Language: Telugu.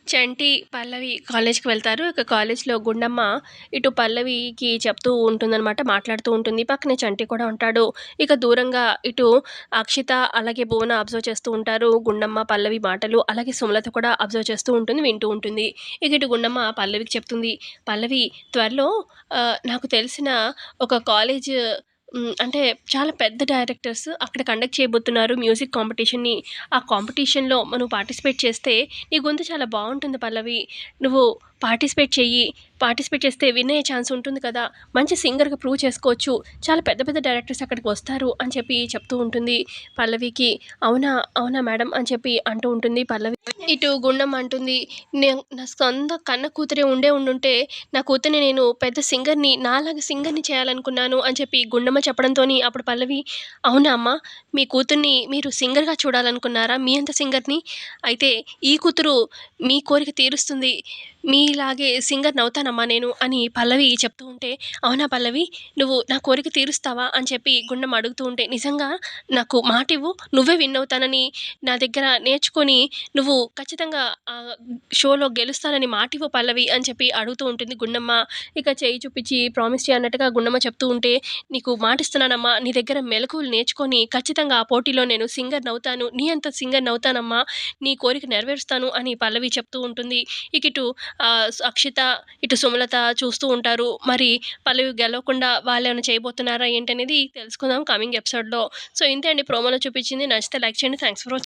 చంటి, పల్లవి కాలేజ్‌కి వెళ్తారు. ఇక కాలేజ్‌లో గుండమ్మ ఇటు పల్లవికి చెప్తూ ఉంటుందనమాట. మాట్లాడుతూ ఉంటుంది. పక్కనే చంటి కూడా ఉంటాడు. ఇక దూరంగా ఇటు అక్షిత, అలాగే భువన అబ్జర్వ్ చేస్తూ ఉంటారు. గుండమ్మ, పల్లవి మాటలు. అలాగే సుమలత కూడా అబ్జర్వ్ చేస్తూ ఉంటుంది. వింటూ ఉంటుంది. ఇక ఇటు గుండమ్మ పల్లవికి చెప్తుంది. "పల్లవి త్వరలో నాకు తెలిసిన ఒక కాలేజ్ అంటే చాలా పెద్ద డైరెక్టర్స్ అక్కడ కండక్ట్ చేయబోతున్నారు మ్యూజిక్ కాంపిటీషన్‌ని. ఆ కాంపిటీషన్‌లో నువ్వు పార్టిసిపేట్ చేస్తే నీ గొంతు చాలా బావుంటుంది పల్లవి. నువ్వు పార్టిసిపేట్ చెయ్యి. పార్టిసిపేట్ చేస్తే విన్ అయ్యే ఛాన్స్ ఉంటుంది కదా! మంచి సింగర్‌గా ప్రూవ్ చేసుకోవచ్చు. చాలా పెద్ద పెద్ద డైరెక్టర్స్ అక్కడికి వస్తారు" అని చెప్పి చెప్తూ ఉంటుంది పల్లవికి. "అవునా? అవునా మేడం" అని చెప్పి అంటూ ఉంటుంది పల్లవి. ఇటు గుండమ్మ అంటుంది, నా సొంత కన్న కూతురే ఉండుంటే నా కూతుర్ని నేను పెద్ద సింగర్‌ని నాలాగా సింగర్‌ని చేయాలనుకున్నాను" అని చెప్పి గుండమ్మ చెప్పడంతోని అప్పుడు పల్లవి, "అవునా అమ్మా! మీ కూతుర్ని మీరు సింగర్‌గా చూడాలనుకున్నారా? మీ అంత సింగర్‌ని? అయితే ఈ కూతురు మీ కోరిక తీరుస్తుంది. మీలాగే సింగర్‌నవుతానమ్మా నేను" అని పల్లవి చెప్తూ ఉంటే, "అవునా పల్లవి! నువ్వు నా కోరిక తీరుస్తావా?" అని చెప్పి గుండమ్మ అడుగుతూ ఉంటే, "నిజంగా నాకు మాటివ్వు. నువ్వే విన్ అవుతానని నా దగ్గర నేర్చుకొని నువ్వు ఖచ్చితంగా షోలో గెలుస్తానని మాటివ్వు పల్లవి" అని చెప్పి అడుగుతూ ఉంటుంది గుండమ్మ. ఇక చెయ్యి చూపించి ప్రామిస్ చెయ్యి అన్నట్టుగా గుండమ్మ చెప్తూ ఉంటే, "నీకు మాటిస్తున్నానమ్మా. నీ దగ్గర మెళకువలు నేర్చుకొని ఖచ్చితంగా ఆ పోటీలో నేను సింగర్‌నవుతాను. నీ అంత సింగర్‌నవుతానమ్మా. నీ కోరిక నెరవేరుస్తాను" అని పల్లవి చెప్తూ ఉంటుంది. ఇక ఇటు అక్షిత, ఇటు సుమలత చూస్తూ ఉంటారు. మరి పల్లవి గెలవకుండా వాళ్ళేమైనా చేయబోతున్నారా ఏంటనేది తెలుసుకుందాం కమింగ్ ఎపిసోడ్‌లో. సో, ఇంతే అండి ప్రోమోలో చూపించింది. నచ్చితే లైక్ చేయండి. Thanks for watching.